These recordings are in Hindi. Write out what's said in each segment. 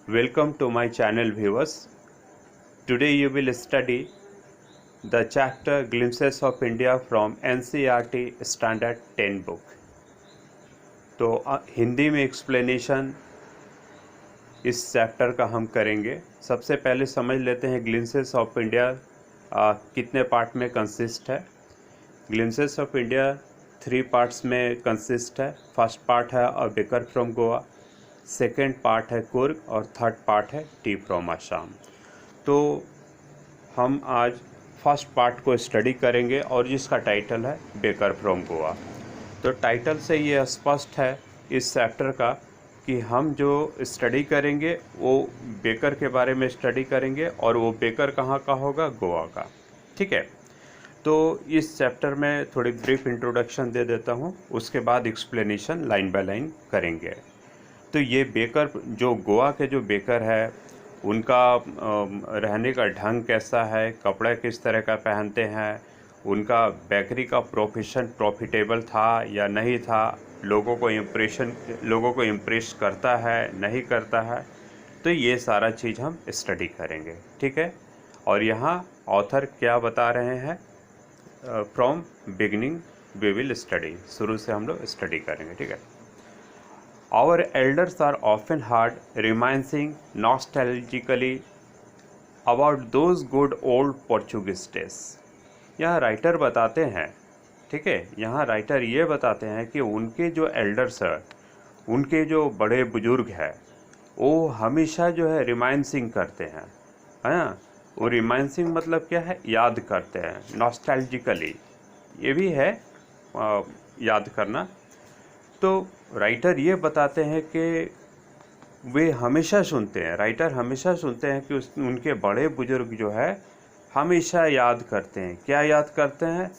Welcome to my channel, viewers. Today you will study the chapter Glimpses of India from NCERT Standard 10 book. तो हिंदी में एक्सप्लेनेशन इस चैप्टर का हम करेंगे। सबसे पहले समझ लेते हैं ग्लिम्सेस ऑफ इंडिया कितने पार्ट में कंसिस्ट है। ग्लिम्सेस ऑफ इंडिया 3 पार्ट्स में कंसिस्ट है। फर्स्ट पार्ट है a baker from Goa, second part है कुर्ग और थर्ड पार्ट है टी फ्रॉम आसाम। तो हम आज फर्स्ट पार्ट को स्टडी करेंगे और जिसका टाइटल है बेकर फ्रॉम गोवा। तो टाइटल से ये स्पष्ट है इस चैप्टर का कि हम जो स्टडी करेंगे वो बेकर के बारे में स्टडी करेंगे और वो बेकर कहाँ का होगा, गोवा का। ठीक है, तो इस चैप्टर में थोड़ी ब्रीफ इंट्रोडक्शन दे देता हूँ, उसके बाद एक्सप्लेनेशन लाइन बाय लाइन करेंगे। तो ये बेकर जो गोवा के जो बेकर है उनका रहने का ढंग कैसा है, कपड़ा किस तरह का पहनते हैं, उनका बेकरी का प्रोफेशन प्रॉफिटेबल था या नहीं था, लोगों को इम्प्रेस करता है नहीं करता है, तो ये सारा चीज़ हम स्टडी करेंगे। ठीक है, और यहाँ ऑथर क्या बता रहे हैं, from beginning we will study, शुरू से हम लोग स्टडी करेंगे। ठीक है, Our elders are often heard reminiscing nostalgically about those good old Portuguese days. यहाँ राइटर बताते हैं, ठीक है, यहाँ राइटर ये बताते हैं कि उनके जो एल्डर्स हैं, उनके जो बड़े बुजुर्ग हैं, वो हमेशा जो है रिमाइंसिंग करते हैं, है ना। वो रिमाइंसिंग मतलब क्या है, याद करते हैं, नॉस्टैल्जिकली ये भी है याद करना। तो राइटर ये बताते हैं कि वे हमेशा सुनते हैं, राइटर हमेशा सुनते हैं कि उनके बड़े बुजुर्ग जो है हमेशा याद करते हैं। क्या याद करते हैं,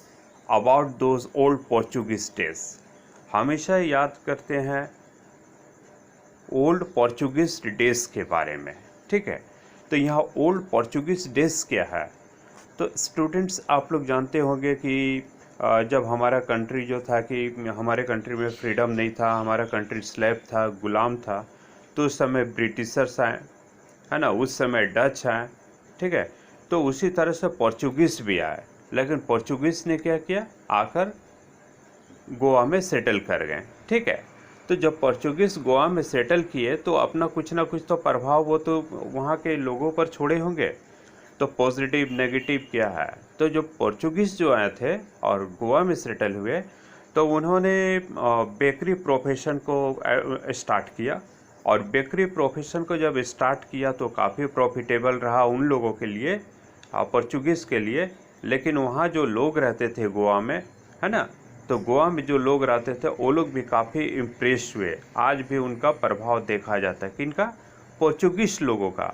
about those old Portuguese days, हमेशा याद करते हैं ओल्ड पोर्चुगीज डेज के बारे में। ठीक है, तो यहाँ ओल्ड पोर्चुगीज डेज क्या है, तो स्टूडेंट्स आप लोग जानते होंगे कि जब हमारा कंट्री जो था कि हमारे कंट्री में फ्रीडम नहीं था, हमारा कंट्री स्लेव था, गुलाम था, तो उस समय ब्रिटिशर्स आए, है ना, उस समय डच आए। ठीक है, तो उसी तरह से पोर्चुगीज़ भी आए, लेकिन पोर्चुगीज़ ने क्या किया, आकर गोवा में सेटल कर गए। ठीक है, तो जब पोर्चुगीज़ गोवा में सेटल किए तो अपना कुछ ना कुछ तो प्रभाव वो तो वहाँ के लोगों पर छोड़े होंगे। तो पॉजिटिव नेगेटिव क्या है, तो जो पोर्चुगीज़ जो आए थे और गोवा में सेटल हुए तो उन्होंने बेकरी प्रोफेशन को स्टार्ट किया, और बेकरी प्रोफेशन को जब स्टार्ट किया तो काफ़ी प्रॉफिटेबल रहा उन लोगों के लिए, पोर्चुगीज़ के लिए। लेकिन वहाँ जो लोग रहते थे गोवा में, है ना, तो गोवा में जो लोग रहते थे वो लोग भी काफ़ी इम्प्रेस हुए। आज भी उनका प्रभाव देखा जाता है, किनका, पोर्चुगीज़ लोगों का,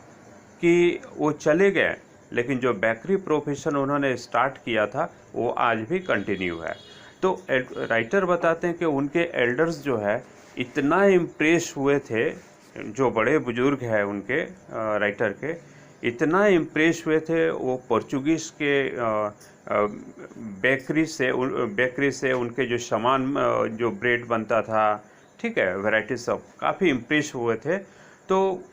कि वो चले गए लेकिन जो बेकरी प्रोफेशन उन्होंने स्टार्ट किया था वो आज भी कंटिन्यू है। तो राइटर बताते हैं कि उनके एल्डर्स जो है इतना इम्प्रेस हुए थे, जो बड़े बुजुर्ग हैं उनके राइटर के, इतना इम्प्रेस हुए थे वो पोर्चुगीज़ के बेकरी से उनके जो सामान जो ब्रेड बनता था, ठीक है, वैरायटी सब काफ़ी इम्प्रेस हुए थे। तो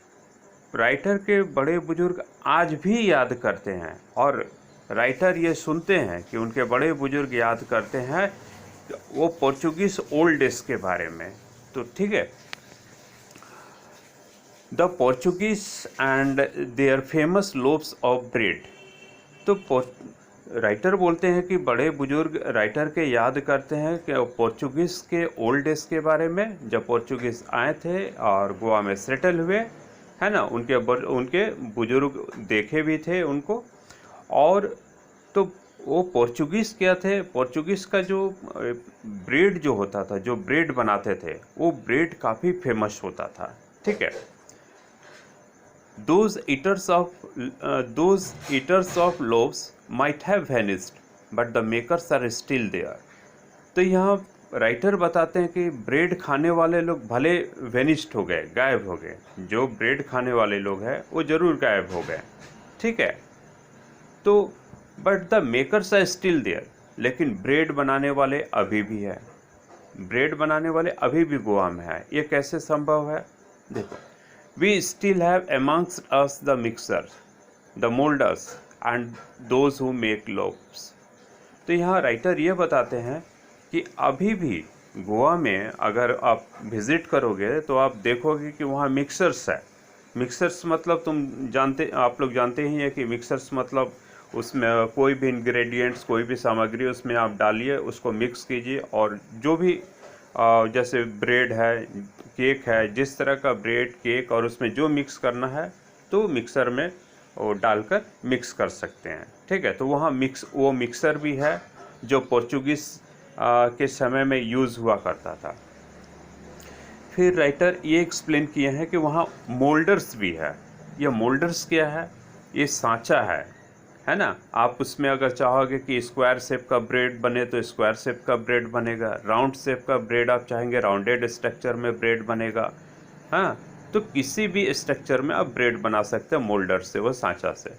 राइटर के बड़े बुजुर्ग आज भी याद करते हैं, और राइटर ये सुनते हैं कि उनके बड़े बुजुर्ग याद करते हैं वो पोर्चुगीज़ ओल्ड डेज के बारे में। तो ठीक है, the Portuguese and their famous loaves of bread. तो राइटर बोलते हैं कि बड़े बुजुर्ग राइटर के याद करते हैं कि पोर्चुगीज़ के ओल्ड डेज के बारे में, जब पोर्चुगीज़ आए थे और गोवा में सेटल हुए, है ना, उनके बुजुर्ग देखे भी थे उनको। और तो वो पोर्चुगीज़ क्या थे, पोर्चुगीज़ का जो ब्रेड जो होता था, जो ब्रेड बनाते थे, वो ब्रेड काफ़ी फेमस होता था। ठीक है, those eaters of loaves might have vanished but the makers are still there। तो यहाँ राइटर बताते हैं कि ब्रेड खाने वाले लोग भले वेनिस्ड हो गए, गायब हो गए, जो ब्रेड खाने वाले लोग हैं वो ज़रूर गायब हो गए। ठीक है, तो but the makers are still there, लेकिन ब्रेड बनाने वाले अभी भी है, ब्रेड बनाने वाले अभी भी गोवा में है। ये कैसे संभव है, देखो, We still have amongst us the mixers, the molders and those who make loaves. तो यहाँ राइटर ये बताते हैं कि अभी भी गोवा में अगर आप विज़िट करोगे तो आप देखोगे कि वहाँ मिक्सर्स है। मिक्सर्स मतलब आप लोग जानते ही हैं कि मिक्सर्स मतलब उसमें कोई भी इंग्रेडिएंट्स, कोई भी सामग्री उसमें आप डालिए, उसको मिक्स कीजिए और जो भी जैसे ब्रेड है, केक है, जिस तरह का ब्रेड, केक और उसमें जो मिक्स करना है तो मिक्सर में वो डालकर मिक्स कर सकते हैं। ठीक है, तो वहाँ वो मिक्सर भी है जो पोर्चुगीज़ के समय में यूज़ हुआ करता था। फिर राइटर ये एक्सप्लेन किए हैं कि वहाँ मोल्डर्स भी है। ये मोल्डर्स क्या है? ये सांचा है ना। आप उसमें अगर चाहोगे कि स्क्वायर शेप का ब्रेड बने तो स्क्वायर शेप का ब्रेड बनेगा, राउंड शेप का ब्रेड आप चाहेंगे राउंडेड स्ट्रक्चर में ब्रेड बनेगा। हाँ, तो किसी भी स्ट्रक्चर में आप ब्रेड बना सकते हैं मोल्डर से, वो सांचा से।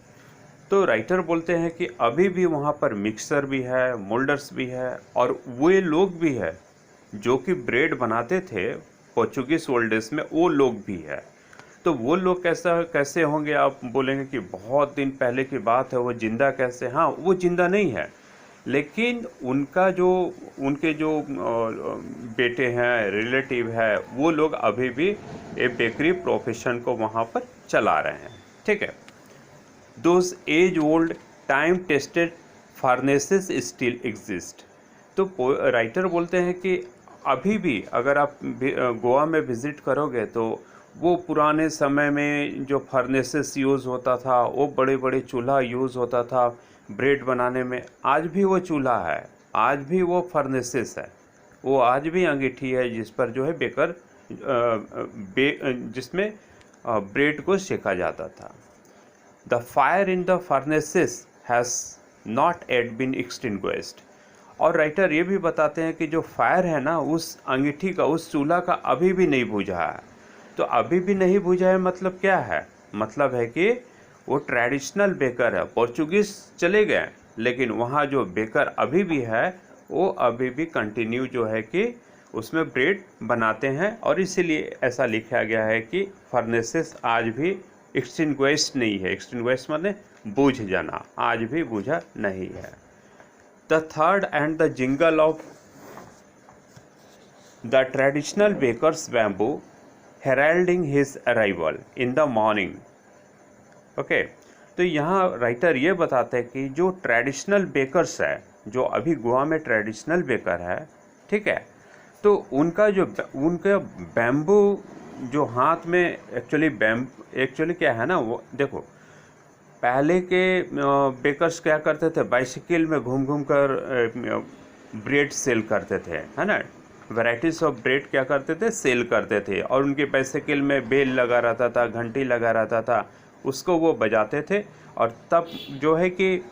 तो राइटर बोलते हैं कि अभी भी वहाँ पर मिक्सर भी है, मोल्डर्स भी है और वे लोग भी है जो कि ब्रेड बनाते थे पोर्चुगीज ओल्ड डेज में, वो लोग भी है। तो वो लोग कैसे होंगे? आप बोलेंगे कि बहुत दिन पहले की बात है, वो जिंदा कैसे? हाँ, वो जिंदा नहीं है, लेकिन उनके जो बेटे हैं, रिलेटिव है, वो लोग अभी भी एक बेकरी प्रोफेशन को वहाँ पर चला रहे हैं। ठीक है, those age old time tested furnaces still exist. तो राइटर बोलते हैं कि अभी भी अगर आप गोवा में विज़िट करोगे तो वो पुराने समय में जो फर्नेसेस यूज़ होता था, वो बड़े बड़े चूल्हा यूज़ होता था ब्रेड बनाने में, आज भी वो चूल्हा है, आज भी वो फर्नेसेस है, वो आज भी अंगीठी है जिस पर जो है जिसमें ब्रेड को सेका जाता था। The fire in the furnaces has not yet been extinguished. और राइटर ये भी बताते हैं कि जो फायर है ना उस अंगीठी का, उस चूल्हा का अभी भी नहीं बुझा है। तो अभी भी नहीं बुझा है मतलब क्या है? मतलब है कि वो ट्रेडिशनल बेकर है। पोर्चुगीज चले गए लेकिन वहाँ जो बेकर अभी भी है वो अभी भी कंटिन्यू जो है कि उसमें ब्रेड बनाते हैं और इसीलिए ऐसा लिखा गया है कि फर्नेसेस आज भी एक्सटिंग्विश्ड नहीं है। एक्सटिंग्विश्ड माने बुझ जाना, आज भी बुझा नहीं है। The third and the jingle of the traditional baker's bamboo heralding his arrival in the morning. Okay, तो यहाँ राइटर ये बताते हैं कि जो ट्रेडिशनल बेकर्स है, जो अभी गोवा में ट्रेडिशनल बेकर है, ठीक है, तो उनका बैम्बू जो हाथ में एक्चुअली क्या है ना, वो देखो पहले के बेकर्स क्या करते थे, बाइसिकल में घूम घूम कर ब्रेड सेल करते थे, है ना। वैराइटीज़ ऑफ ब्रेड क्या करते थे, सेल करते थे और उनके बाइसिकल में बेल लगा रहता था, घंटी लगा रहता था, उसको वो बजाते थे और तब जो है कि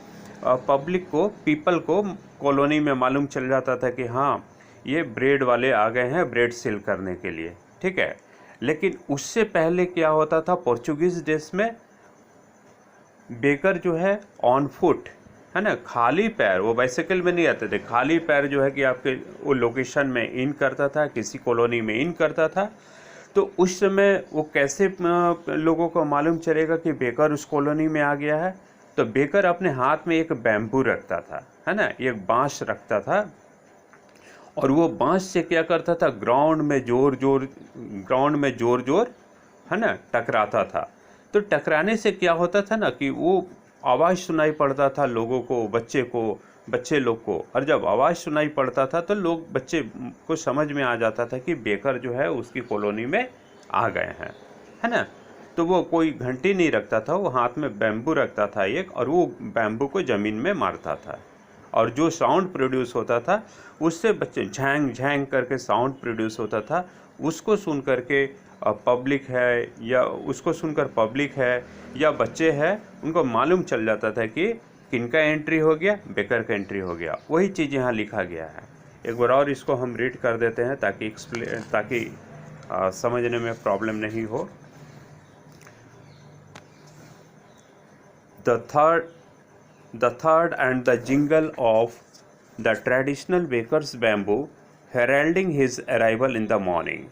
पीपल को कॉलोनी में मालूम चल जाता था कि हाँ ये ब्रेड वाले आ गए हैं ब्रेड सेल करने के लिए। ठीक है, लेकिन उससे पहले क्या होता था, पोर्चुगीज़ देश में बेकर जो है ऑन फुट, है ना, खाली पैर, वो बाइसाइकिल में नहीं आते थे, खाली पैर जो है कि आपके वो लोकेशन में इन करता था, किसी कॉलोनी में इन करता था। तो उस समय वो कैसे लोगों को मालूम चलेगा कि बेकर उस कॉलोनी में आ गया है? तो बेकर अपने हाथ में एक बैम्बू रखता था, है ना, एक बांस रखता था और वो बांस से क्या करता था, ग्राउंड में जोर जोर है ना टकराता था। तो टकराने से क्या होता था ना कि वो आवाज़ सुनाई पड़ता था लोगों को, बच्चे लोग को, और जब आवाज़ सुनाई पड़ता था तो बच्चे को समझ में आ जाता था कि बेकर जो है उसकी कॉलोनी में आ गए हैं, है ना। तो वो कोई घंटी नहीं रखता था, वो हाथ में बैम्बू रखता था एक, और वो बैम्बू को ज़मीन में मारता था और जो साउंड प्रोड्यूस होता था उससे बच्चे झैंग झैंग करके साउंड प्रोड्यूस होता था। उसको सुन करके पब्लिक है या बच्चे हैं, उनको मालूम चल जाता था कि किनका एंट्री हो गया, बेकर का एंट्री हो गया। वही चीज़ यहाँ लिखा गया है। एक बार और इसको हम रीड कर देते हैं ताकि समझने में प्रॉब्लम नहीं हो। The third and the jingle of the traditional baker's bamboo heralding his arrival in the morning.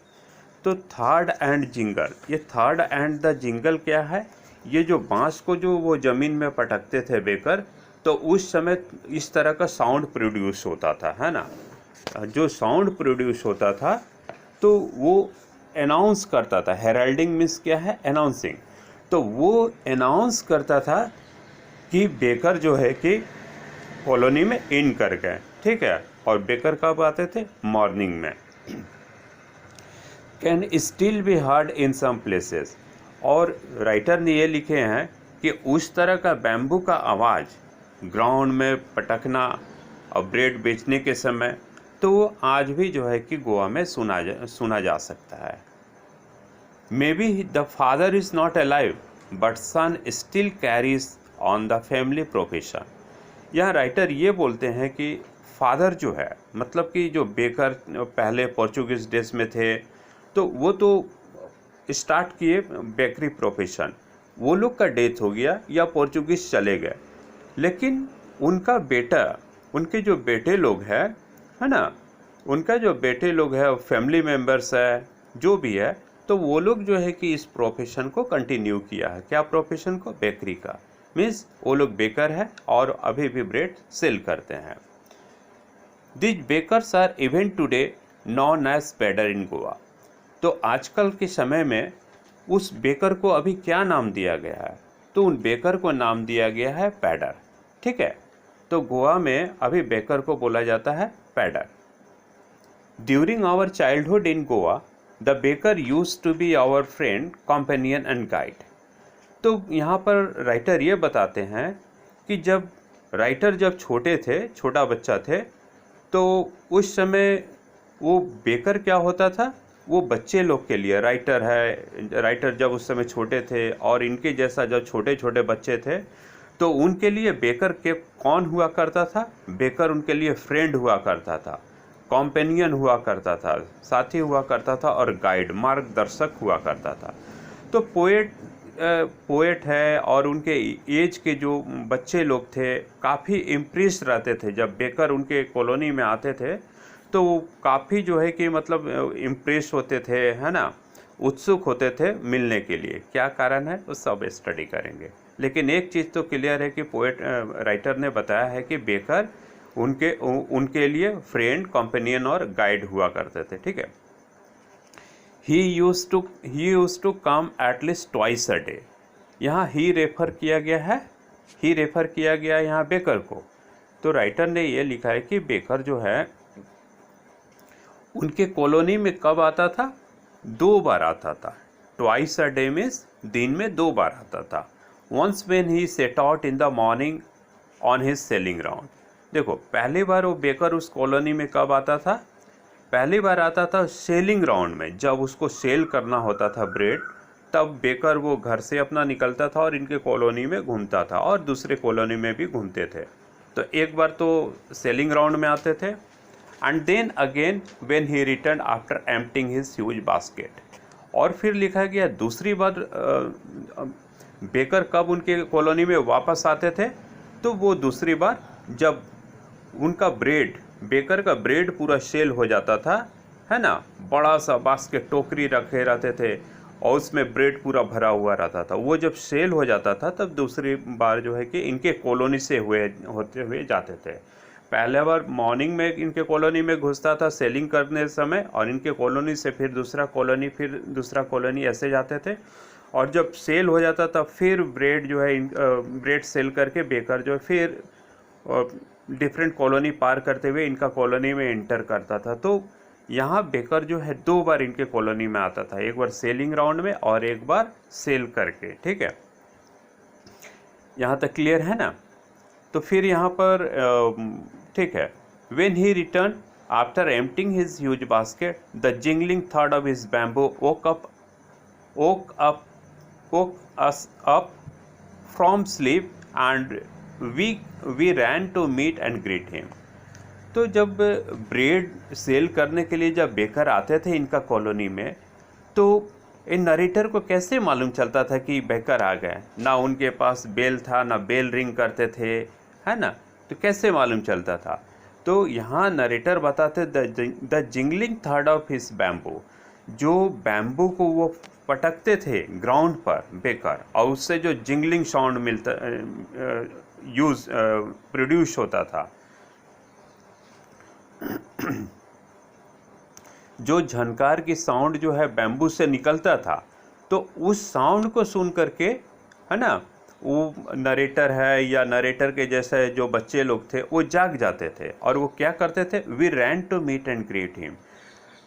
तो थर्ड एंड जिंगल, ये थर्ड एंड द जिंगल क्या है? ये जो बांस को जो वो ज़मीन में पटकते थे बेकर, तो उस समय इस तरह का साउंड प्रोड्यूस होता था, है ना। जो साउंड प्रोड्यूस होता था तो वो अनाउंस करता था। हेराल्डिंग मीन्स क्या है? अनाउंसिंग। तो वो अनाउंस करता था कि बेकर जो है कि कॉलोनी में इन कर गए, ठीक है। और बेकर कब आते थे? मॉर्निंग में। Can still be heard in some places. और राइटर ने ये लिखे हैं कि उस तरह का बैम्बू का आवाज़ ग्राउंड में पटकना और ब्रेड बेचने के समय, तो वो आज भी जो है कि गोवा में सुना जा सकता है। Maybe the father is not alive but son still carries on the family profession. यहाँ राइटर ये बोलते हैं कि फादर जो है, मतलब कि जो बेकर पहले पोर्चुगीज देश में थे, तो वो तो स्टार्ट किए बेकरी प्रोफेशन। वो लोग का डेथ हो गया या पोर्चुगीज चले गए, लेकिन उनका बेटा, उनके जो बेटे लोग हैं, है ना, उनका जो बेटे लोग हैं, फैमिली मेम्बर्स है, जो भी है, तो वो लोग जो है कि इस प्रोफेशन को कंटिन्यू किया है। क्या प्रोफेशन को? बेकरी का। मीन्स वो लोग बेकर है और अभी भी ब्रेड सेल करते हैं। This bakers are even today known as pader in Goa. तो आजकल के समय में उस बेकर को अभी क्या नाम दिया गया है? तो उन बेकर को नाम दिया गया है पैडर, ठीक है। तो गोवा में अभी बेकर को बोला जाता है pader. During our childhood in Goa the baker used to be our friend, companion and guide. तो यहाँ पर राइटर ये बताते हैं कि जब राइटर जब छोटे थे, छोटा बच्चा थे, तो उस समय वो बेकर क्या होता था? वो बच्चे लोग के लिए राइटर है। राइटर जब उस समय छोटे थे और इनके जैसा जब छोटे छोटे बच्चे थे, तो उनके लिए बेकर के कौन हुआ करता था? बेकर उनके लिए फ्रेंड हुआ करता था, कॉम्पेनियन हुआ करता था, साथी हुआ करता था, और गाइड, मार्गदर्शक हुआ करता था। तो पोएट है और उनके एज के जो बच्चे लोग थे काफ़ी इम्प्रेस रहते थे जब बेकर उनके कॉलोनी में आते थे, तो वो काफ़ी जो है कि मतलब इम्प्रेस होते थे, है ना, उत्सुक होते थे मिलने के लिए। क्या कारण है वो सब स्टडी करेंगे, लेकिन एक चीज़ तो क्लियर है कि राइटर ने बताया है कि बेकर उनके लिए फ्रेंड, कंपेनियन और गाइड हुआ करते थे, ठीक है। He used to come at least twice a day. यहाँ ही रेफर किया गया है यहाँ बेकर को। तो राइटर ने ये लिखा है कि बेकर जो है उनके कॉलोनी में कब आता था? 2 बार आता था। ट्वाइस अ डे मीन्स दिन में 2 बार आता था। Once when he set out in the morning on his selling round. देखो, पहली बार वो बेकर उस कॉलोनी में कब आता था? पहली बार आता था सेलिंग राउंड में, जब उसको सेल करना होता था ब्रेड, तब बेकर वो घर से अपना निकलता था और इनके कॉलोनी में घूमता था और दूसरे कॉलोनी में भी घूमते थे। तो एक बार तो सेलिंग राउंड में आते थे, and then again when he return after emptying his huge basket. और फिर लिखा गया दूसरी बार बेकर कब उनके कॉलोनी में वापस आते थे? तो वो दूसरी बार जब उनका ब्रेड, बेकर का ब्रेड पूरा सेल हो जाता था, है ना, बड़ा सा बास्केट, टोकरी रखे रहते थे और उसमें ब्रेड पूरा भरा हुआ रहता था। वो जब सेल हो जाता था तब दूसरी बार जो है कि इनके कॉलोनी से होते हुए जाते थे। पहले बार मॉर्निंग में इनके कॉलोनी में घुसता था सेलिंग करने समय, और इनके कॉलोनी से फिर दूसरा कॉलोनी ऐसे जाते थे। और जब सेल हो जाता था फिर ब्रेड जो है ब्रेड सेल करके बेकर जो है फिर डिफरेंट कॉलोनी पार करते हुए इनका कॉलोनी में एंटर करता था। तो यहाँ बेकर जो है 2 बार इनके कॉलोनी में आता था, एक बार सेलिंग राउंड में और एक बार सेल करके, ठीक है। यहाँ तक क्लियर है ना? तो फिर यहाँ पर ठीक है, when he return after emptying his huge basket the jingling third of his bamboo woke us up from sleep and we ran to meet and greet him। तो जब ब्रेड सेल करने के लिए जब बेकर आते थे इनका कॉलोनी में, तो इन नरेटर को कैसे मालूम चलता था कि बेकर आ गए? ना उनके पास बेल था, ना बेल रिंग करते थे, है ना, तो कैसे मालूम चलता था? तो यहाँ नरेटर बताते the jingling third of his bamboo. जो बैम्बू को वो पटकते थे ग्राउंड पर बेकर, और उससे जो जिंगलिंग साउंड मिलता प्रोड्यूस होता था, जो झनकार की साउंड जो है बैम्बू से निकलता था, तो उस साउंड को सुन करके, है ना, वो नरेटर है या नरेटर के जैसे जो बच्चे लोग थे वो जाग जाते थे और वो क्या करते थे, we ran to meet and greet him.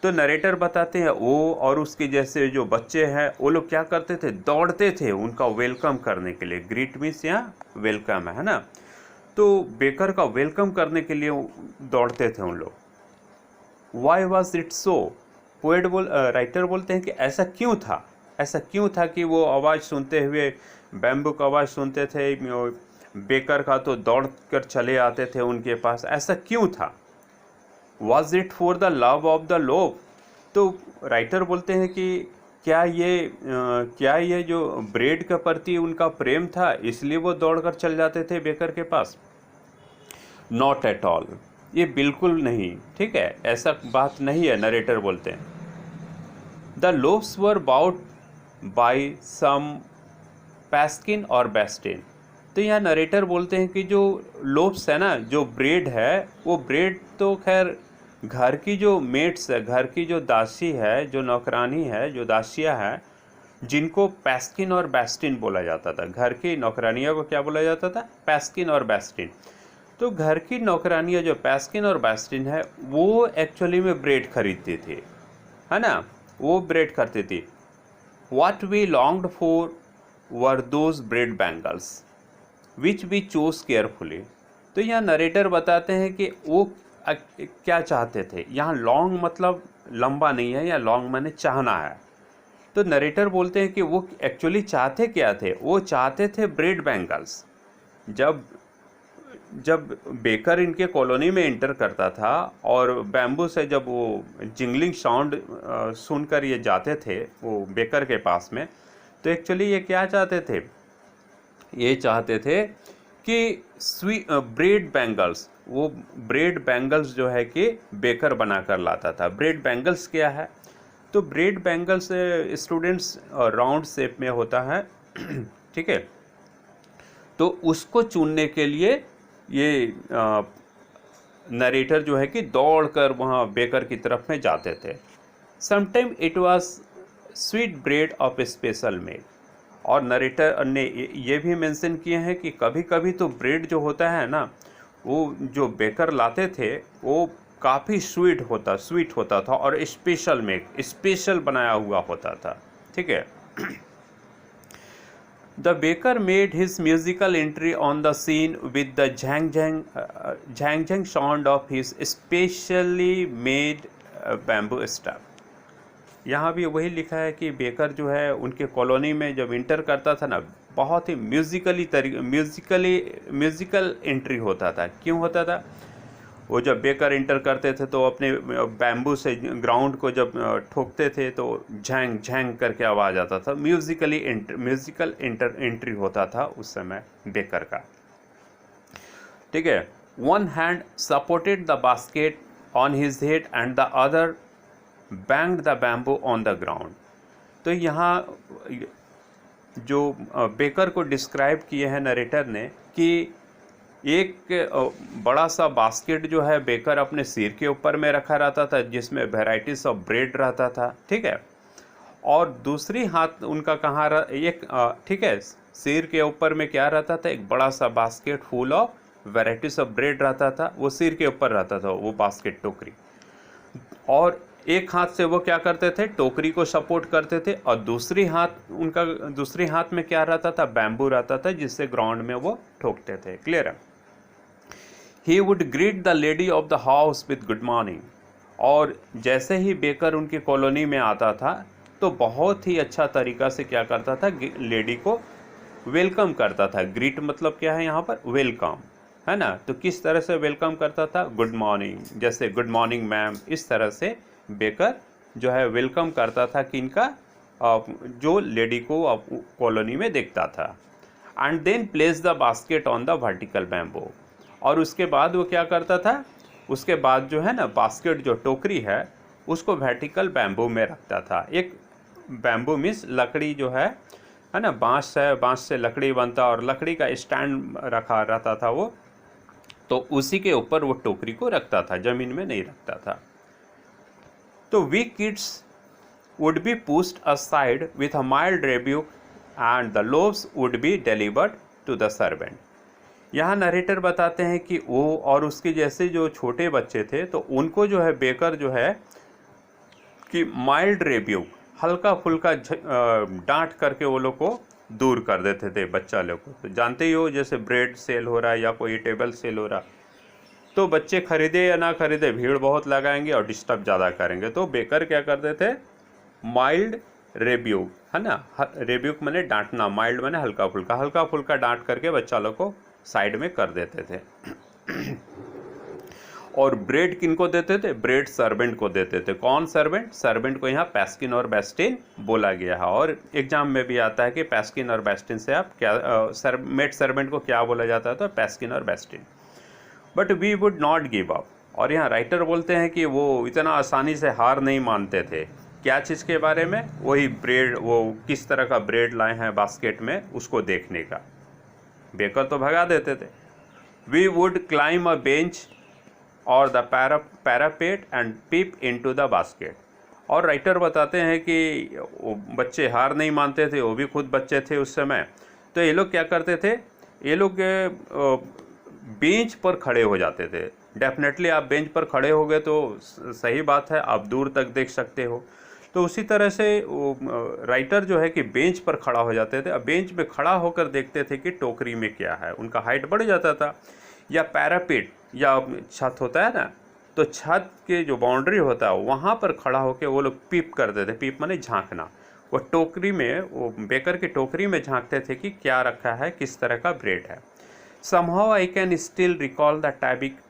तो नरेटर बताते हैं वो और उसके जैसे जो बच्चे हैं वो लोग क्या करते थे, दौड़ते थे उनका वेलकम करने के लिए। ग्रीट मीन्स यहाँ वेलकम है ना, तो बेकर का वेलकम करने के लिए दौड़ते थे उन लोग। Why was it so, writer बोलते हैं कि ऐसा क्यों था, ऐसा क्यों था कि वो आवाज़ सुनते हुए, बैम्बू का आवाज़ सुनते थे, बेकर का तो दौड़ कर चले आते थे उनके पास, ऐसा क्यों था। Was it for the love of the loaf, तो राइटर बोलते हैं कि क्या ये जो ब्रेड के प्रति उनका प्रेम था इसलिए वो दौड़कर चल जाते थे बेकर के पास। नॉट एट ऑल, ये बिल्कुल नहीं, ठीक है, ऐसा बात नहीं है। नरेटर बोलते हैं the loaves were bought by some पैस्किन और बेस्टिन। तो यहाँ नरेटर बोलते हैं कि जो लोव्स है ना, जो ब्रेड है, वो ब्रेड तो खैर घर की जो मेट्स है, घर की जो दासी है, जो नौकरानी है, जो दासियाँ है, जिनको पैस्किन और बेस्टिन बोला जाता था। घर की नौकरानियों को क्या बोला जाता था, पैस्किन और बेस्टिन। तो घर की नौकरानियाँ जो पैस्किन और बेस्टिन है वो एक्चुअली में ब्रेड खरीदती थी, है ना, वो ब्रेड करती थी। What we longed for were those bread bangles which we choose carefully. तो यहाँ नरेटर बताते हैं कि वो क्या चाहते थे। यहाँ लॉन्ग मतलब लंबा नहीं है, या लॉन्ग माने चाहना है। तो नरेटर बोलते हैं कि वो एक्चुअली चाहते क्या थे, वो चाहते थे ब्रेड बैंगल्स। जब बेकर इनके कॉलोनी में इंटर करता था और बैम्बू से जब वो जिंगलिंग साउंड सुनकर ये जाते थे वो बेकर के पास में, तो एक्चुअली ये क्या चाहते थे, ये चाहते थे कि ब्रेड बैंगल्स, वो ब्रेड बैंगल्स जो है कि बेकर बना कर लाता था। ब्रेड बैंगल्स क्या है, तो bread bangles students round shape में होता है, ठीक है। तो उसको चुनने के लिए ये नरेटर जो है कि दौड़कर वहाँ बेकर की तरफ में जाते थे। Sometime it was sweet bread of special made. और नरेटर ने ये भी मेंशन किए हैं कि कभी कभी तो ब्रेड जो होता है ना, वो जो बेकर लाते थे वो काफ़ी स्वीट होता था और स्पेशल बनाया हुआ होता था, ठीक है। The baker made his musical entry on the scene with the jang sound of his specially made bamboo staff. यहाँ भी वही लिखा है कि बेकर जो है उनके कॉलोनी में जब इंटर करता था ना, बहुत ही म्यूजिकल एंट्री होता था। क्यों होता था, वो जब बेकर इंटर करते थे तो अपने बैम्बू से ग्राउंड को जब ठोकते थे तो झैंग झैंग करके आवाज़ आता था। म्यूजिकल एंट्री होता था उस समय बेकर का, ठीक है। One hand supported the basket on his head and the other banged the bamboo on the ground. तो यहाँ जो बेकर को डिस्क्राइब किए हैं नरेटर ने कि एक बड़ा सा बास्केट जो है बेकर अपने सिर के ऊपर में रखा रहता था, जिसमें वेराइटीज ऑफ ब्रेड रहता था, ठीक है। और दूसरी हाथ उनका कहाँ ठीक है, सिर के ऊपर में क्या रहता था, एक बड़ा सा basket full of varieties of bread रहता था, वो सिर के ऊपर रहता था वो बास्केट, टोकरी। और एक हाथ से वो क्या करते थे, टोकरी को सपोर्ट करते थे, और दूसरी हाथ में क्या रहता था, बैम्बू रहता था, जिससे ग्राउंड में वो ठोकते थे। क्लियर है। He would greet the lady of the house with good morning. और जैसे ही बेकर उनकी कॉलोनी में आता था तो बहुत ही अच्छा तरीका से क्या करता था, लेडी को वेलकम करता था। ग्रीट मतलब क्या है यहाँ पर, वेलकम, है ना। तो किस तरह से वेलकम करता था, गुड मॉर्निंग, जैसे गुड मॉर्निंग मैम, इस तरह से बेकर जो है वेलकम करता था कि इनका जो लेडी को कॉलोनी में देखता था। And then place the basket on the vertical bamboo. और उसके बाद वो क्या करता था, उसके बाद जो है ना बास्केट, जो टोकरी है, उसको वर्टिकल बैम्बू में रखता था। एक बैम्बू मीन्स लकड़ी जो है ना, बांस है, बांस से लकड़ी बनता और लकड़ी का स्टैंड रखा रहता था वो, तो उसी के ऊपर वो टोकरी को रखता था, ज़मीन में नहीं रखता था। तो we kids would be pushed aside with a mild rebuke and the loaves would be delivered to the servant। यहाँ नरेटर बताते हैं कि वो और उसके जैसे जो छोटे बच्चे थे तो उनको जो है बेकर जो है कि माइल्ड रेब्यूक, हल्का फुल्का डांट करके वो लोग को दूर कर देते थे बच्चा लोग को। तो जानते ही हो जैसे ब्रेड सेल हो रहा है या कोई टेबल सेल हो रहा, तो बच्चे खरीदे या ना खरीदे भीड़ बहुत लगाएंगे और डिस्टर्ब ज़्यादा करेंगे। तो बेकर क्या करते थे, माइल्ड रेब्यूक, है ना, रेब्यूक माने डांटना, माइल्ड माने हल्का फुल्का डांट करके बच्चा लोग को साइड में कर देते थे। और ब्रेड किनको देते थे, ब्रेड सर्वेंट को देते थे। कौन सर्वेंट, सर्वेंट को यहाँ पैस्किन और बेस्टिन बोला गया है। और एग्जाम में भी आता है कि पैस्किन और बेस्टिन से आप क्या मेड सर्वेंट को क्या बोला जाता है, तो पैस्किन और बेस्टिन। But we would not give up. और यहाँ राइटर बोलते हैं कि वो इतना आसानी से हार नहीं मानते थे। क्या चीज़ के बारे में, वही ब्रेड, वो किस तरह का ब्रेड लाए हैं बास्केट में उसको देखने का। बेकर तो भगा देते थे। We would climb a bench और the parapet and peep into the basket. और राइटर बताते हैं कि बच्चे हार नहीं मानते थे, वो भी खुद बच्चे थे उस समय। तो ये लोग क्या करते थे, ये लोग बेंच पर खड़े हो जाते थे। डेफिनेटली आप बेंच पर खड़े हो गए तो सही बात है, आप दूर तक देख सकते हो। तो उसी तरह से राइटर जो है कि बेंच पर खड़ा हो जाते थे। अब बेंच पे खड़ा होकर देखते थे कि टोकरी में क्या है। उनका हाइट बढ़ जाता था। या पैरापेट या छत होता है ना, तो छत के जो बाउंड्री होता है वहाँ पर खड़ा होकर वो लोग पीप करते थे। पीप माने झांकना। वो टोकरी में, वो बेकर की टोकरी में झांकते थे कि क्या रखा है, किस तरह का ब्रेड है। Somehow I can still recall the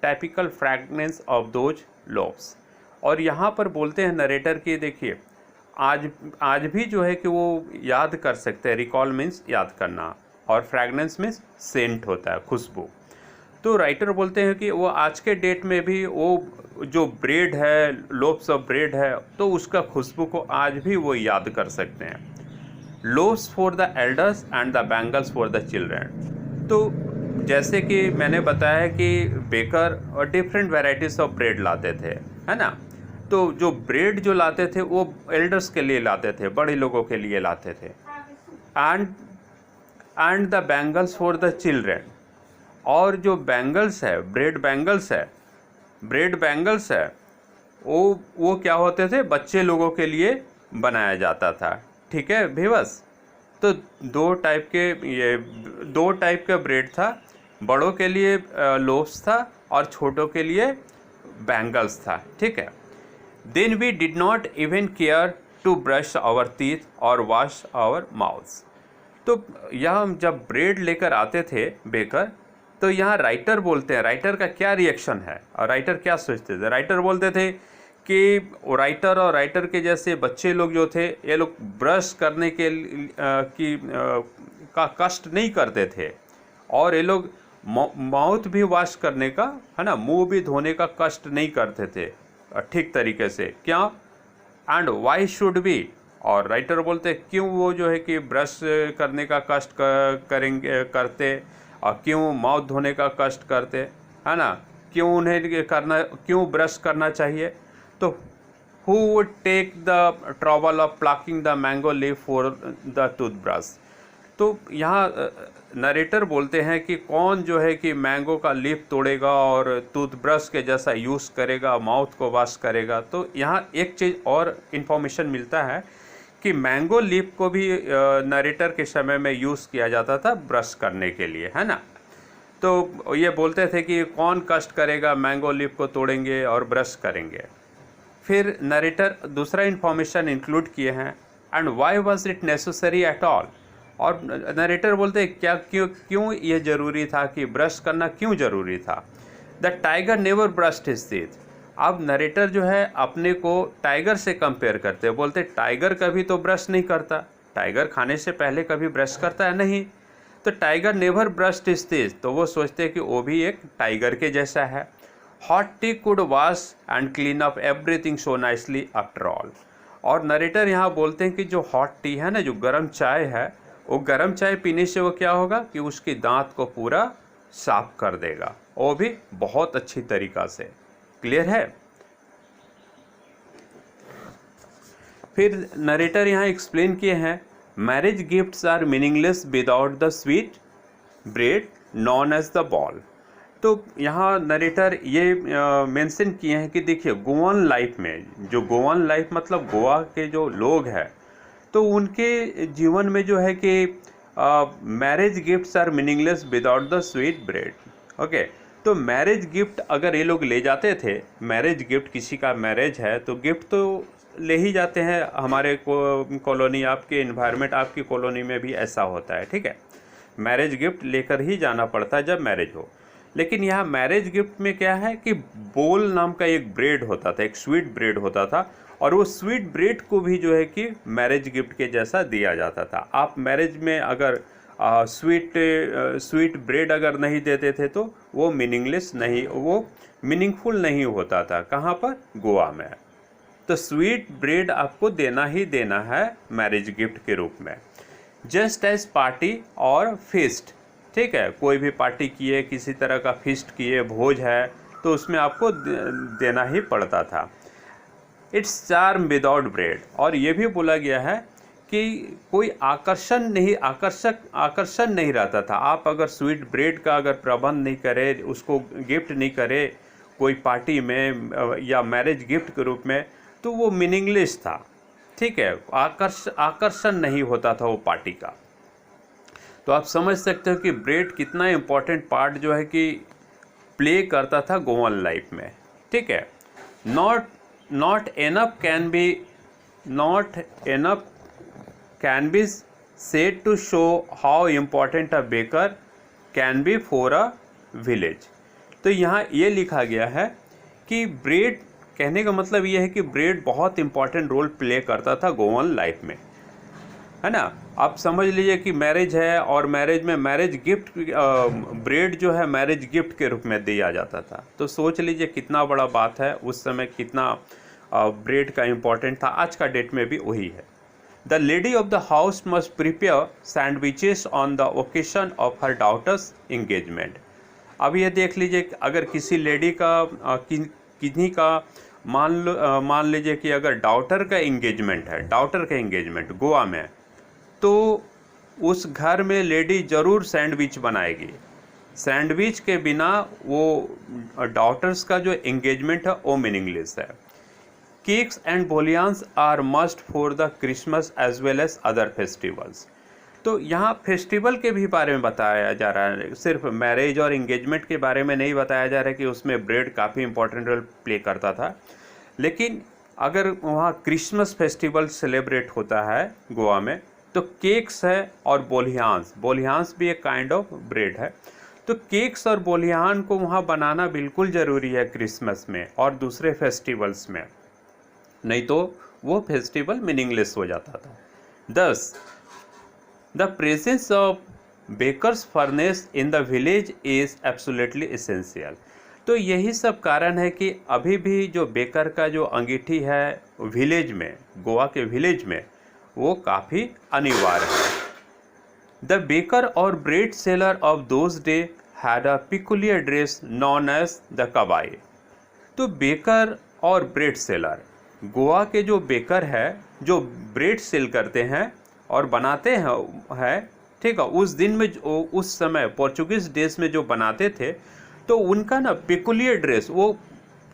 typical fragrance of those loaves। और यहाँ पर बोलते हैं नरेटर कि देखिए आज भी जो है कि वो याद कर सकते हैं। रिकॉल मीन्स याद करना और फ्रैगनेंस मीन्स सेंट होता है, खुशबू। तो राइटर बोलते हैं कि वो आज के डेट में भी वो जो ब्रेड है, लोव्स ऑफ ब्रेड है, तो उसका खुशबू को आज भी वो याद कर सकते हैं। Loaves for the elders and the bangles for the children. तो जैसे कि मैंने बताया कि बेकर और डिफरेंट वेराइटीज़ ऑफ ब्रेड लाते थे, है ना। तो जो ब्रेड जो लाते थे वो एल्डर्स के लिए लाते थे, बड़े लोगों के लिए लाते थे। And the bangles for the children. और जो बैंगल्स है, ब्रेड बैंगल्स है, वो क्या होते थे, बच्चे लोगों के लिए बनाया जाता था। ठीक है व्यूअर्स। तो दो टाइप का ब्रेड था। बड़ों के लिए लोव्स था और छोटों के लिए बैंगल्स था। ठीक है। Then we did not even care to brush our teeth और वॉश आवर माउथ्स। तो यहाँ जब ब्रेड लेकर आते थे बेकर, तो यहाँ राइटर बोलते हैं, राइटर का क्या रिएक्शन है और राइटर क्या सोचते थे। राइटर बोलते थे कि राइटर और राइटर के जैसे बच्चे लोग जो थे, ये लोग ब्रश करने के का कष्ट नहीं करते थे और ये लोग माउथ भी वॉश करने का, है ना, मुंह भी धोने का कष्ट नहीं करते थे ठीक तरीके से। क्या, एंड वाई शुड बी। और राइटर बोलते क्यों वो जो है कि ब्रश करने का कष्ट करते और क्यों माउथ धोने का कष्ट करते, है ना, क्यों ब्रश करना चाहिए। तो who would take the trouble of plucking the mango leaf for the toothbrush। तो यहाँ नरेटर बोलते हैं कि कौन जो है कि मैंगो का लीफ तोड़ेगा और टूथब्रश के जैसा यूज़ करेगा, माउथ को वॉश करेगा। तो यहाँ एक चीज़ और इन्फॉर्मेशन मिलता है कि मैंगो लीफ को भी नरेटर के समय में यूज़ किया जाता था ब्रश करने के लिए, है ना। तो ये बोलते थे कि कौन कष्ट करेगा, मैंगो लीफ को तोड़ेंगे और ब्रश करेंगे। फिर नरेटर दूसरा इन्फॉर्मेशन इंक्लूड किए हैं, and why was it necessary at all. और नरेटर बोलते हैं क्या क्यों ये ज़रूरी था, कि ब्रश करना क्यों ज़रूरी था। The tiger never brushed his teeth. अब नरेटर जो है अपने को टाइगर से कंपेयर करते हैं, बोलते टाइगर कभी तो ब्रश नहीं करता, टाइगर खाने से पहले कभी ब्रश करता है नहीं। तो tiger never brushed his teeth, तो वो सोचते हैं कि वो भी एक टाइगर के जैसा है। Hot T could wash and clean up everything so nicely after all. और नरेटर यहाँ बोलते हैं कि जो हॉट टी है ना, जो गर्म चाय है, वो गर्म चाय पीने से वो क्या होगा कि उसकी दांत को पूरा साफ कर देगा, वो भी बहुत अच्छी तरीक़ा से। क्लियर है? फिर नरेटर यहाँ एक्सप्लेन किए हैं, marriage gifts are meaningless without the sweet bread known as the bol. तो यहाँ नरेटर ये मेंशन किए हैं कि देखिए गोवन लाइफ में, जो गोवन लाइफ मतलब गोवा के जो लोग हैं, तो उनके जीवन में जो है कि marriage gifts are meaningless without the sweet bread. Okay, तो मैरिज गिफ्ट अगर ये लोग ले जाते थे, मैरिज गिफ्ट, किसी का मैरिज है तो गिफ्ट तो ले ही जाते हैं। हमारे कॉलोनी, आपके इन्वायरमेंट, आपकी कॉलोनी में भी ऐसा होता है, ठीक है, मैरिज गिफ्ट लेकर ही जाना पड़ता है जब मैरिज हो। लेकिन यहाँ मैरिज गिफ्ट में क्या है कि बोल नाम का एक ब्रेड होता था, एक स्वीट ब्रेड होता था, और वो स्वीट ब्रेड को भी जो है कि मैरिज गिफ्ट के जैसा दिया जाता था। आप मैरिज में अगर स्वीट ब्रेड अगर नहीं देते थे तो वो मीनिंगलेस नहीं, वो मीनिंगफुल नहीं होता था। कहाँ पर? गोवा में। तो स्वीट ब्रेड आपको देना ही देना है मैरिज गिफ्ट के रूप में। जस्ट एज पार्टी और फीस्ट, ठीक है, कोई भी पार्टी किए, किसी तरह का फीस्ट किए, भोज है, तो उसमें आपको देना ही पड़ता था। इट्स चार्म विदाउट ब्रेड, और ये भी बोला गया है कि कोई आकर्षण नहीं रहता था। आप अगर स्वीट ब्रेड का अगर प्रबंध नहीं करे, उसको गिफ्ट नहीं करे कोई पार्टी में या मैरिज गिफ्ट के रूप में, तो वो मीनिंगलेस था, ठीक है, आकर्षण नहीं होता था वो पार्टी का। तो आप समझ सकते हो कि ब्रेड कितना इम्पोर्टेंट पार्ट जो है कि प्ले करता था गोवन लाइफ में, ठीक है। Not enough can be said to show how important a baker can be for a village. तो यहाँ ये लिखा गया है कि ब्रेड, कहने का मतलब ये है कि ब्रेड बहुत इम्पोर्टेंट रोल प्ले करता था गोवन लाइफ में, है ना। आप समझ लीजिए कि मैरिज है, और मैरिज में मैरिज गिफ्ट, ब्रेड जो है मैरिज गिफ्ट के रूप में दिया जाता था। तो सोच लीजिए कितना बड़ा बात है, उस समय कितना ब्रेड का इम्पोर्टेंट था। आज का डेट में भी वही है। The lady of the house must prepare sandwiches on the occasion of her daughter's engagement. अब ये देख लीजिए, अगर किसी लेडी का किन्हीं का मान लीजिए कि अगर डॉटर का एंगेजमेंट गोवा में, तो उस घर में लेडी ज़रूर सैंडविच बनाएगी। सैंडविच के बिना वो डॉटर्स का जो एंगेजमेंट है वो मीनिंगलेस है। केक्स एंड बोलियान्स are must for the Christmas as well as other festivals. तो यहाँ फेस्टिवल के भी बारे में बताया जा रहा है, सिर्फ मैरिज और एंगेजमेंट के बारे में नहीं बताया जा रहा है कि उसमें ब्रेड काफ़ी इंपॉर्टेंट रोल प्ले करता था। लेकिन अगर वहाँ क्रिसमस फेस्टिवल सेलिब्रेट होता है गोवा में, तो केक्स है और बोलियान्स भी एक काइंड ऑफ ब्रेड है। तो केक्स और बोलियान को वहाँ बनाना बिल्कुल ज़रूरी है क्रिसमस में और दूसरे फेस्टिवल्स में, नहीं तो वो फेस्टिवल मीनिंगलेस हो जाता था। 10. The presence of bakers furnace in the village is absolutely essential. तो यही सब कारण है कि अभी भी जो बेकर का जो अंगीठी है विलेज में, गोवा के विलेज में, वो काफ़ी अनिवार्य है। द बेकर और bread seller of those day had a peculiar dress known as the kabai. तो बेकर और ब्रेड सेलर, गोवा के जो बेकर है, जो ब्रेड सेल करते हैं और बनाते हैं, ठीक है, उस दिन में, उस समय पोर्चुगीज डेज में जो बनाते थे, तो उनका ना पिकुलियर ड्रेस, वो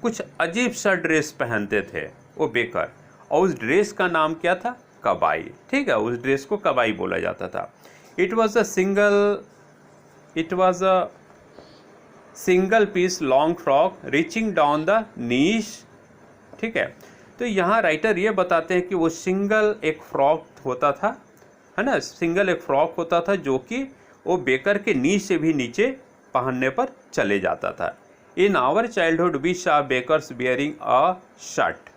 कुछ अजीब सा ड्रेस पहनते थे वो बेकर, और उस ड्रेस का नाम क्या था? कबाई, ठीक है, उस ड्रेस को कबाई बोला जाता था। It was a single piece long frock reaching down the knees, ठीक है। तो यहाँ राइटर ये बताते हैं कि वो सिंगल एक फ्रॉक होता था, है ना, सिंगल एक फ्रॉक होता था जो कि वो बेकर के नी से भी नीचे पहनने पर चले जाता था। In our childhood we saw bakers bearing a shirt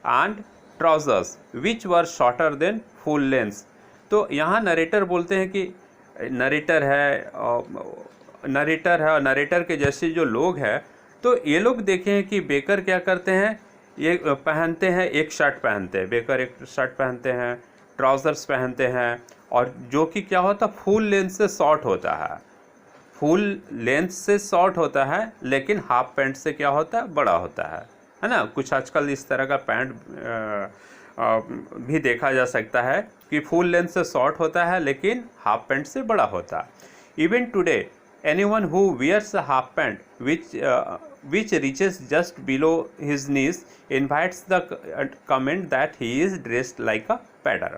and trousers which were shorter than full length. तो यहाँ नरेटर बोलते हैं कि नरेटर है और नरेटर के जैसे जो लोग हैं, तो ये लोग देखें कि बेकर क्या करते हैं, ये पहनते हैं, एक शर्ट पहनते हैं, बेकर एक शर्ट पहनते हैं, ट्राउज़र्स पहनते हैं, और जो कि क्या होता है, फुल लेंथ से शॉर्ट होता है, फुल लेंथ से शॉर्ट होता है, लेकिन हाफ पैंट से क्या होता है, बड़ा होता है ना। कुछ आजकल इस तरह का पैंट भी देखा जा सकता है कि फुल लेंथ से शॉर्ट होता है लेकिन हाफ पैंट से बड़ा होता है। Even today anyone who wears a half pant which reaches just below his knees invites the comment that he is dressed like a pedder।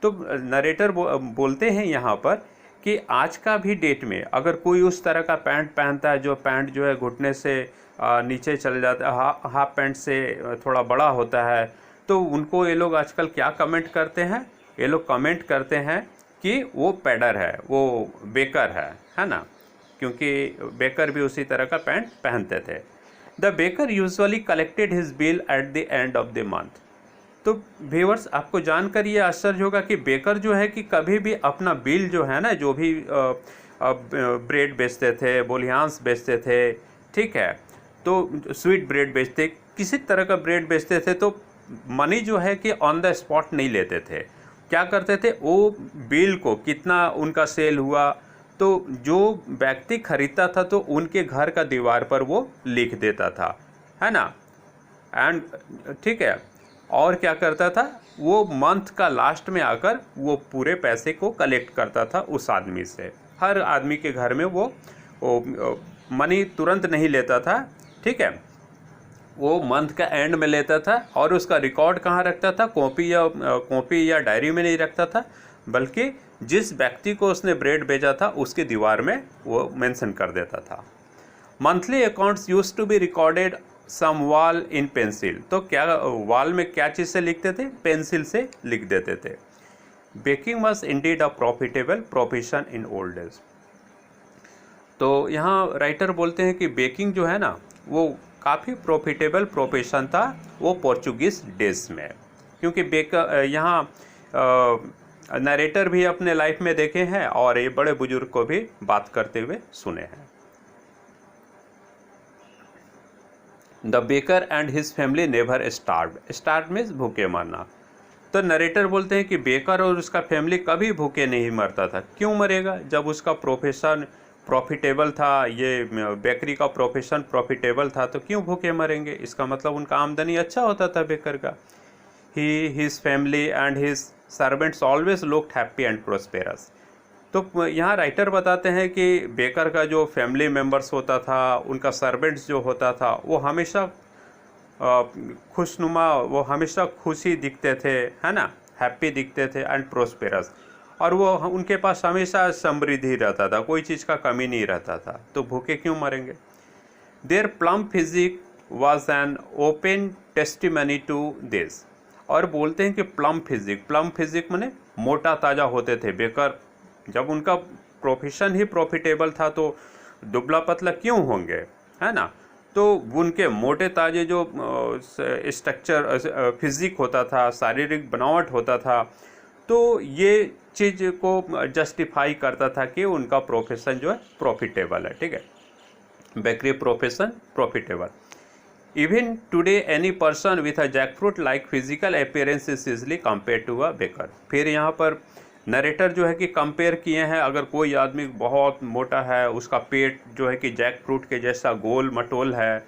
तो नरेटर बोलते हैं यहाँ पर कि आज का भी डेट में अगर कोई उस तरह का पैंट पहनता है जो पैंट जो है घुटने से नीचे चल जाता है, हाफ पैंट से थोड़ा बड़ा होता है, तो उनको ये लोग आजकल क्या कमेंट करते हैं, ये लोग कमेंट करते हैं कि वो पैडर है, वो बेकर है ना, क्योंकि बेकर भी उसी तरह का पैंट पहनते थे। The baker usually collected his bill at the end of the month. तो व्यूअर्स, आपको जानकर ये आश्चर्य होगा कि बेकर जो है कि कभी भी अपना बिल जो है ना, जो भी ब्रेड बेचते थे, बोलियान्स बेचते थे, ठीक है, तो स्वीट ब्रेड बेचते, किसी तरह का ब्रेड बेचते थे, तो मनी जो है कि ऑन द स्पॉट नहीं लेते थे। क्या करते थे, वो बिल को कितना उनका सेल हुआ, तो जो व्यक्ति खरीदता था तो उनके घर का दीवार पर वो लिख देता था, है ना, एंड ठीक है, और क्या करता था, वो मंथ का लास्ट में आकर वो पूरे पैसे को कलेक्ट करता था उस आदमी से। हर आदमी के घर में वो मनी तुरंत नहीं लेता था, ठीक है, वो मंथ का एंड में लेता था, और उसका रिकॉर्ड कहाँ रखता था, कॉपी या डायरी में नहीं रखता था, बल्कि जिस व्यक्ति को उसने ब्रेड भेजा था उसकी दीवार में वो मेंशन कर देता था। Monthly accounts used to be recorded some wall in pencil. तो क्या वॉल में क्या चीज़ से लिखते थे, पेंसिल से लिख देते थे। Baking was indeed a profitable profession in old days. तो यहाँ राइटर बोलते हैं कि बेकिंग जो है ना, वो काफ़ी प्रॉफिटेबल प्रोफेशन था वो पोर्चुगीज़ डेज में, क्योंकि बेकर यहाँ नरेटर भी अपने लाइफ में देखे हैं और ये बड़े बुजुर्ग को भी बात करते हुए सुने हैं। The baker and his family never starved. Starve means भूखे मरना। तो नरेटर बोलते हैं कि बेकर और उसका फैमिली कभी भूखे नहीं मरता था। क्यों मरेगा, जब उसका प्रोफेशन प्रॉफिटेबल था, ये बेकरी का प्रोफेशन प्रॉफिटेबल था, तो क्यों भूखे मरेंगे, इसका मतलब उनका आमदनी अच्छा होता था बेकर का। He, his family and his servants always looked happy and prosperous. तो यहाँ राइटर बताते हैं कि बेकर का जो फैमिली मेम्बर्स होता था, उनका सर्वेंट्स जो होता था, वो हमेशा खुशनुमा, वो हमेशा खुशी दिखते थे, है ना, हैप्पी दिखते थे एंड प्रोस्पेरस, और वो उनके पास हमेशा समृद्धि रहता था, कोई चीज़ का कमी नहीं रहता था, तो भूखे क्यों मरेंगे। Their plump physique was an open testimony to this. और बोलते हैं कि प्लम फिजिक माने मोटा ताज़ा होते थे बेकर। जब उनका प्रोफेशन ही प्रॉफिटेबल था तो दुबला पतला क्यों होंगे, है ना। तो उनके मोटे ताजे जो स्ट्रक्चर फिजिक होता था, शारीरिक बनावट होता था, तो ये चीज़ को जस्टिफाई करता था कि उनका प्रोफेशन जो है प्रॉफिटेबल है, ठीक है, bakery profession profitable. Even today any person with a jackfruit like physical appearance is easily compare to a baker. फिर यहाँ पर नरेटर जो है कि कंपेयर किए हैं, अगर कोई आदमी बहुत मोटा है, उसका पेट जो है कि जैक फ्रूट के जैसा गोल मटोल है,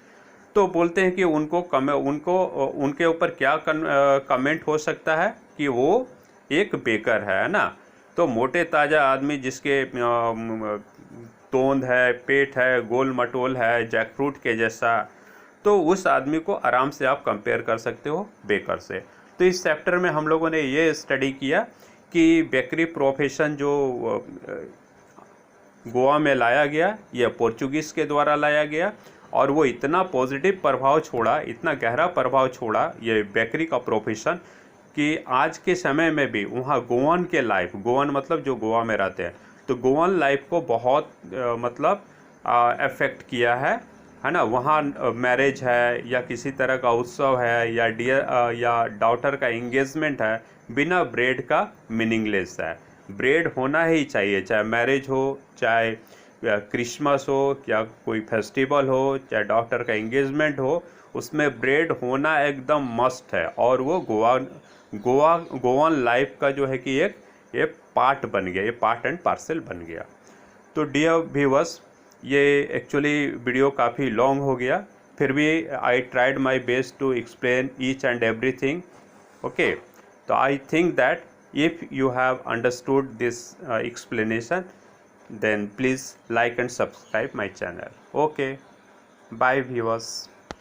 तो बोलते हैं कि उनके ऊपर क्या कमेंट हो सकता है कि वो एक बेकर है ना। तो मोटे ताज़ा आदमी जिसके तोंद है, पेट है, गोल मटोल है, जैक फ्रूट के जैसा, तो उस आदमी को आराम से आप कंपेयर कर सकते हो बेकर से। तो इस चैप्टर में हम लोगों ने ये स्टडी किया कि बेकरी प्रोफेशन जो गोवा में लाया गया, यह पोर्चुगीज़ के द्वारा लाया गया, और वो इतना पॉजिटिव प्रभाव छोड़ा, इतना गहरा प्रभाव छोड़ा ये बेकरी का प्रोफेशन, कि आज के समय में भी वहाँ गोवन के लाइफ, गोवन मतलब जो गोवा में रहते हैं, तो गोवन लाइफ को बहुत मतलब अफेक्ट किया है ना। वहाँ मैरिज है या किसी तरह का उत्सव है या डॉटर का एंगेजमेंट है, बिना ब्रेड का मीनिंगलेस है। ब्रेड होना ही चाहिए, चाहे मैरिज हो, चाहे क्रिसमस हो, क्या कोई फेस्टिवल हो, चाहे डॉक्टर का एंगेजमेंट हो, उसमें ब्रेड होना एकदम मस्ट है। और वो गोवन लाइफ का जो है कि ये पार्ट बन गया, ये पार्ट एंड पार्सल बन गया। तो डियर व्यूअर्स, ये एक्चुअली वीडियो काफ़ी लॉन्ग हो गया, फिर भी I tried my best to explain each and everything. Okay, तो I think that if you have understood this explanation, then please like and subscribe my channel. Okay, bye viewers.